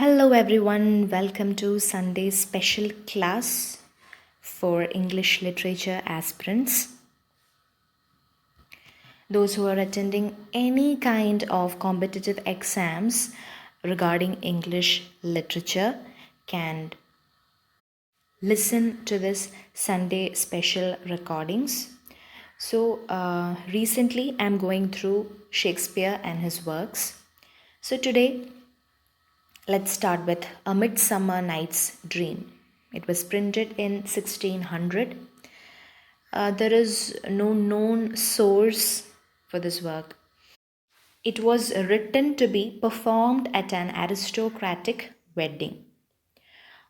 Hello everyone, welcome to Sunday's special class for English literature aspirants. Those who are attending any kind of competitive exams regarding English literature can listen to this Sunday special recordings. So recently I'm going through Shakespeare and his works. So today let's start with A Midsummer Night's Dream. It was printed in 1600. There is no known source for this work. It was written to be performed at an aristocratic wedding.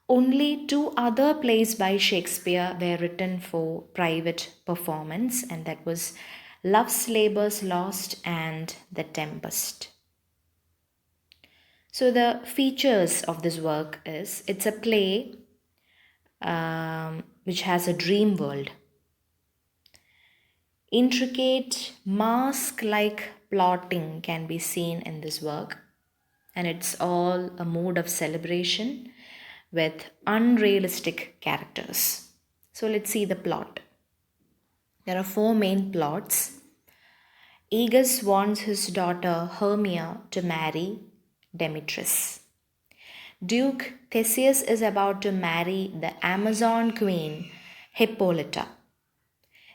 Only two other plays by Shakespeare were written for private performance, and that was Love's Labour's Lost and The Tempest. So the features of this work is it's a play which has a dream world. Intricate mask-like plotting can be seen in this work, and it's all a mood of celebration with unrealistic characters. So let's see the plot. There are four main plots. Aegus wants his daughter Hermia to marry Demetrius. Duke Theseus is about to marry the Amazon queen Hippolyta.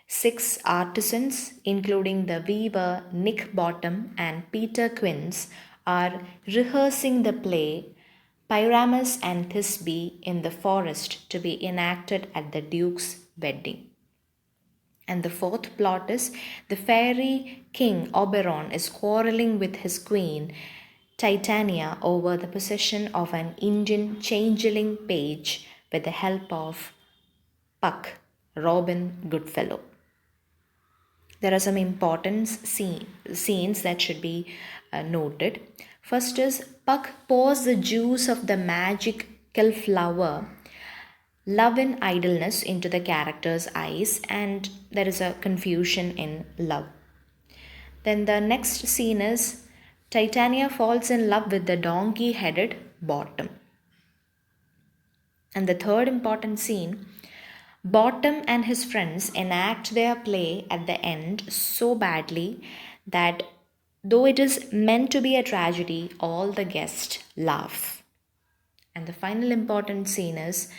6 artisans, including the weaver Nick Bottom and Peter Quince, are rehearsing the play Pyramus and Thisbe in the Forest to be enacted at the Duke's wedding. And the fourth plot is the fairy king Oberon is quarreling with his queen Titania over the possession of an Indian changeling page with the help of Puck, Robin Goodfellow. There are some important scenes that should be noted. First is Puck pours the juice of the magical flower love and idleness into the character's eyes, and there is a confusion in love. Then the next scene is Titania falls in love with the donkey-headed Bottom. And the third important scene, Bottom and his friends enact their play at the end so badly that though it is meant to be a tragedy, all the guests laugh. And the final important scene is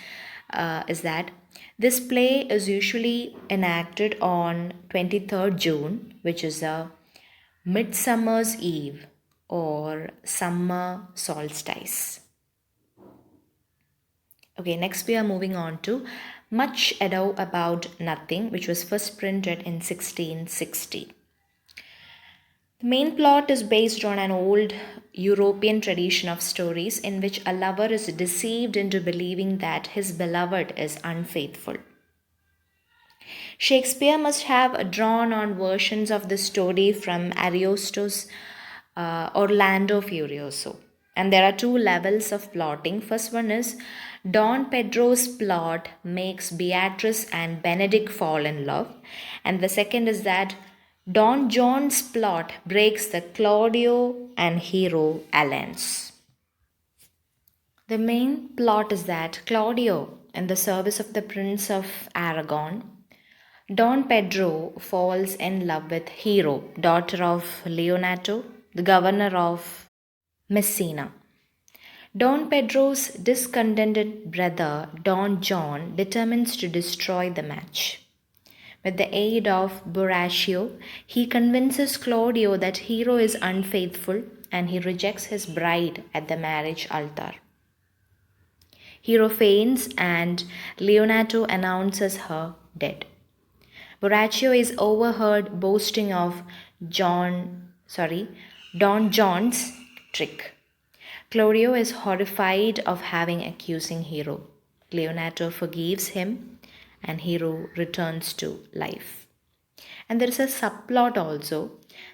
that this play is usually enacted on 23rd June, which is a Midsummer's Eve or summer solstice. Okay, next we are moving on to Much Ado About Nothing, which was first printed in 1660. The main plot is based on an old European tradition of stories in which a lover is deceived into believing that his beloved is unfaithful. Shakespeare must have drawn on versions of the story from Ariosto's Orlando Furioso. And there are two levels of plotting. First one is Don Pedro's plot makes Beatrice and Benedict fall in love. And the second is that Don John's plot breaks the Claudio and Hero alliance. The main plot is that Claudio, in the service of the Prince of Aragon, Don Pedro falls in love with Hero, daughter of Leonato, the governor of Messina. Don Pedro's discontented brother, Don John, determines to destroy the match. With the aid of Borachio, he convinces Claudio that Hero is unfaithful and he rejects his bride at the marriage altar. Hero faints and Leonato announces her dead. Borachio is overheard boasting of Don John's trick. Claudio is horrified of having accusing Hero. Leonato forgives him and Hero returns to life. And there is a subplot also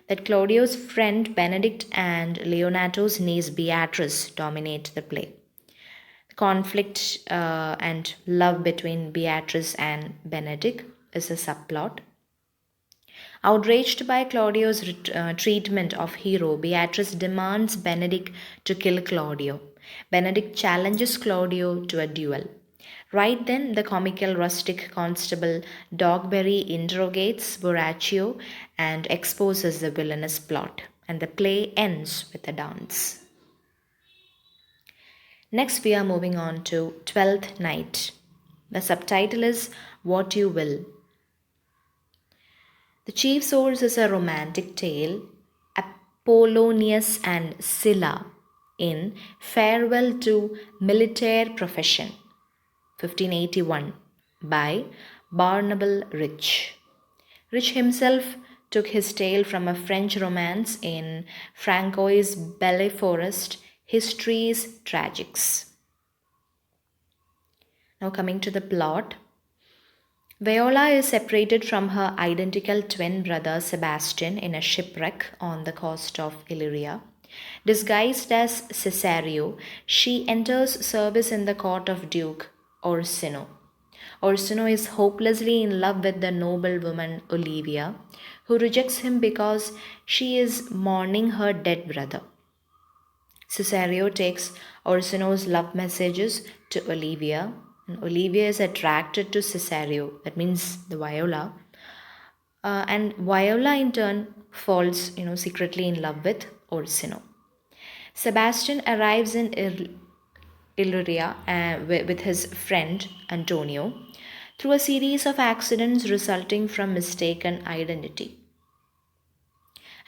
that Claudio's friend Benedict and Leonato's niece Beatrice dominate the play. The conflict and love between Beatrice and Benedict is a subplot. Outraged by Claudio's treatment of Hero, Beatrice demands Benedict to kill Claudio. Benedict challenges Claudio to a duel. Right then, the comical rustic constable Dogberry interrogates Borachio and exposes the villainous plot, and the play ends with a dance. Next, we are moving on to Twelfth Night. The subtitle is What You Will. The chief source is a romantic tale, Apollonius and Scylla, in Farewell to Militaire Profession, 1581, by Barnable Rich. Rich himself took his tale from a French romance in Francois Belleforest, Histories Tragiques. Now, coming to the plot, Viola is separated from her identical twin brother Sebastian in a shipwreck on the coast of Illyria. Disguised as Cesario, she enters service in the court of Duke Orsino. Orsino is hopelessly in love with the noble woman Olivia, who rejects him because she is mourning her dead brother. Cesario takes Orsino's love messages to Olivia, and Olivia is attracted to Cesario, that means the Viola, and Viola in turn falls, secretly in love with Orsino. Sebastian arrives in Illyria with his friend Antonio through a series of accidents resulting from mistaken identity.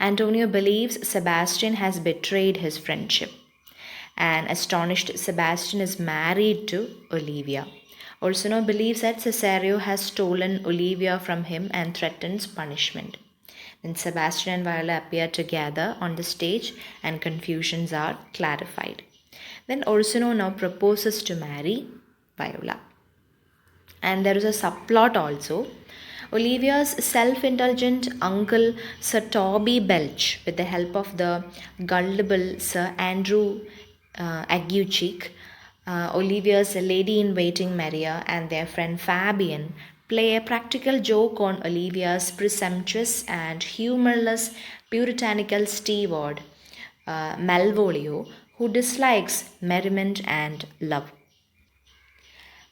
Antonio believes Sebastian has betrayed his friendship. An astonished Sebastian is married to Olivia. Orsino believes that Cesario has stolen Olivia from him and threatens punishment. Then Sebastian and Viola appear together on the stage and confusions are clarified. Then Orsino now proposes to marry Viola. And there is a subplot also. Olivia's self-indulgent uncle Sir Toby Belch, with the help of the gullible Sir Andrew Aguecheek, Olivia's lady-in-waiting Maria, and their friend Fabian play a practical joke on Olivia's presumptuous and humorless puritanical steward, Malvolio, who dislikes merriment and love.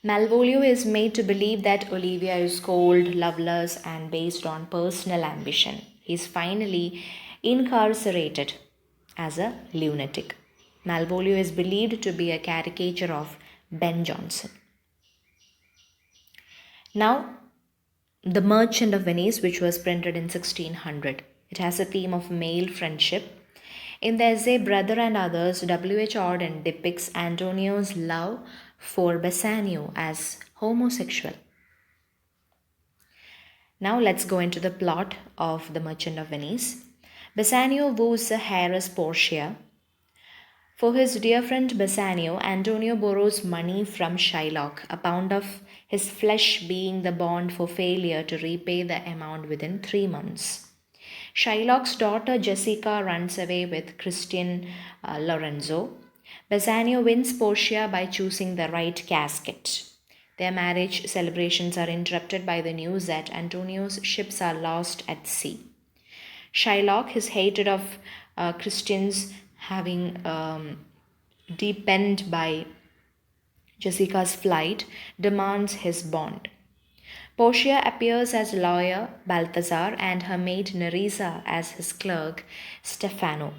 Malvolio is made to believe that Olivia is cold, loveless, and based on personal ambition. He is finally incarcerated as a lunatic. Malvolio is believed to be a caricature of Ben Jonson. Now, The Merchant of Venice, which was printed in 1600. It has a theme of male friendship. In the essay Brother and Others, W.H. Auden depicts Antonio's love for Bassanio as homosexual. Now let's go into the plot of The Merchant of Venice. Bassanio woos the heiress Portia. For his dear friend Bassanio, Antonio borrows money from Shylock, a pound of his flesh being the bond for failure to repay the amount within 3 months. Shylock's daughter Jessica runs away with Christian Lorenzo. Bassanio wins Portia by choosing the right casket. Their marriage celebrations are interrupted by the news that Antonio's ships are lost at sea. Shylock, his hatred of Christians having deepened by Jessica's flight, demands his bond. Portia appears as lawyer Balthazar and her maid Nerissa as his clerk Stefano.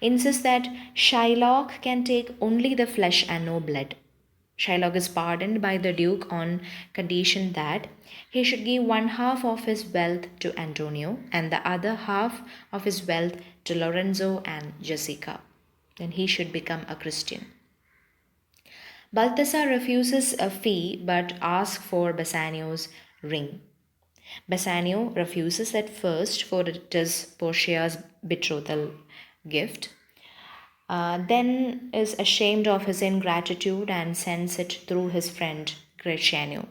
Insists that Shylock can take only the flesh and no blood. Shylock is pardoned by the Duke on condition that he should give one half of his wealth to Antonio and the other half of his wealth to Lorenzo and Jessica. Then he should become a Christian. Balthazar refuses a fee but asks for Bassanio's ring. Bassanio refuses at first, for it is Portia's betrothal gift. Then is ashamed of his ingratitude and sends it through his friend Gratiano.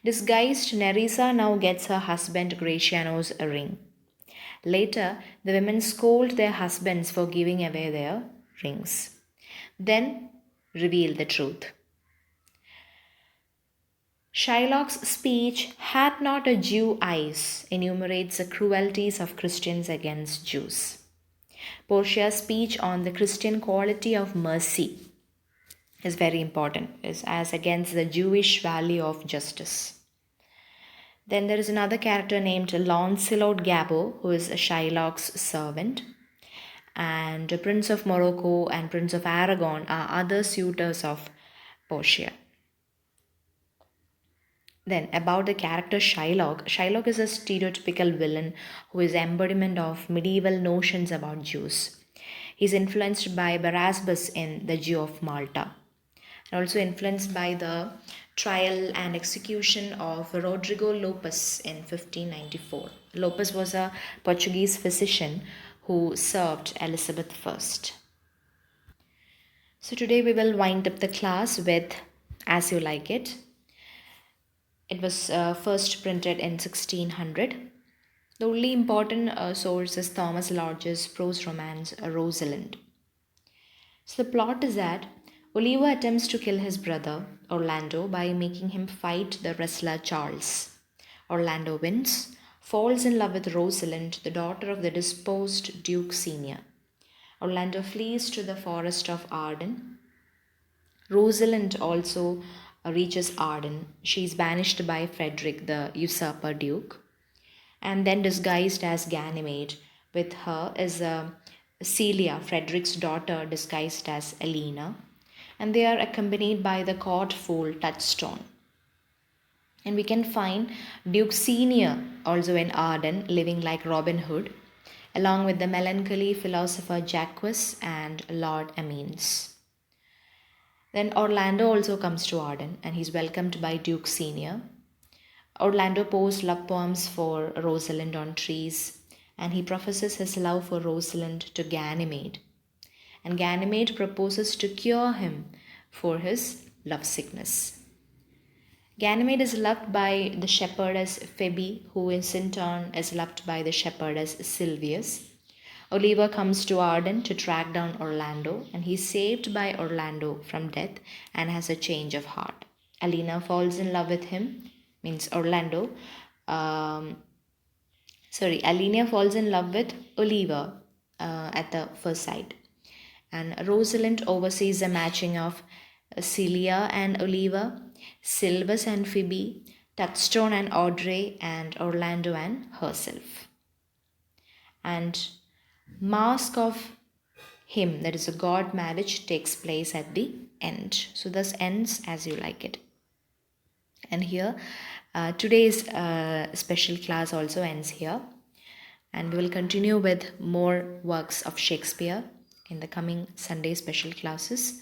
Disguised, Nerissa now gets her husband Gratiano's ring. Later, the women scold their husbands for giving away their rings. Then reveal the truth. Shylock's speech, "Hath not a Jew eyes?" enumerates the cruelties of Christians against Jews. Portia's speech on the Christian quality of mercy is very important, is as against the Jewish value of justice. Then there is another character named Lancelot Gabo, who is Shylock's servant. And the Prince of Morocco and Prince of Aragon are other suitors of Portia. Then about the character Shylock. Shylock is a stereotypical villain who is embodiment of medieval notions about Jews. He's influenced by Barabbas in The Jew of Malta, and also influenced by the trial and execution of Rodrigo Lopes in 1594. Lopes was a Portuguese physician who served Elizabeth I. So today we will wind up the class with As You Like It. It was first printed in 1600. The only important source is Thomas Lodge's prose romance Rosalind. So the plot is that Oliver attempts to kill his brother Orlando by making him fight the wrestler Charles. Orlando wins, falls in love with Rosalind, the daughter of the deposed Duke Senior. Orlando flees to the forest of Arden. Rosalind also reaches Arden. She is banished by Frederick, the usurper duke, and then disguised as Ganymede. With her is Celia, Frederick's daughter, disguised as Elena, and they are accompanied by the court fool Touchstone. And we can find Duke Senior also in Arden, living like Robin Hood, along with the melancholy philosopher Jacques and Lord Amiens. Then Orlando also comes to Arden and he's welcomed by Duke Senior. Orlando pours love poems for Rosalind on trees, and he professes his love for Rosalind to Ganymede. And Ganymede proposes to cure him for his lovesickness. Ganymede is loved by the shepherdess Phoebe, who in turn is loved by the shepherdess Sylvius. Oliver comes to Arden to track down Orlando, and he's saved by Orlando from death and has a change of heart. Elena falls in love with him, means Orlando. Elena falls in love with Oliver at the first sight. And Rosalind oversees the matching of Celia and Oliver, Sylvius and Phoebe, Touchstone and Audrey, and Orlando and herself. And Mask of Him, that is a god marriage, takes place at the end. So thus ends As You Like It. And here today's special class also ends here, and we will continue with more works of Shakespeare in the coming Sunday special classes.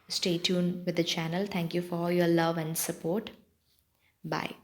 Stay tuned with the channel. Thank you for your love and support. Bye.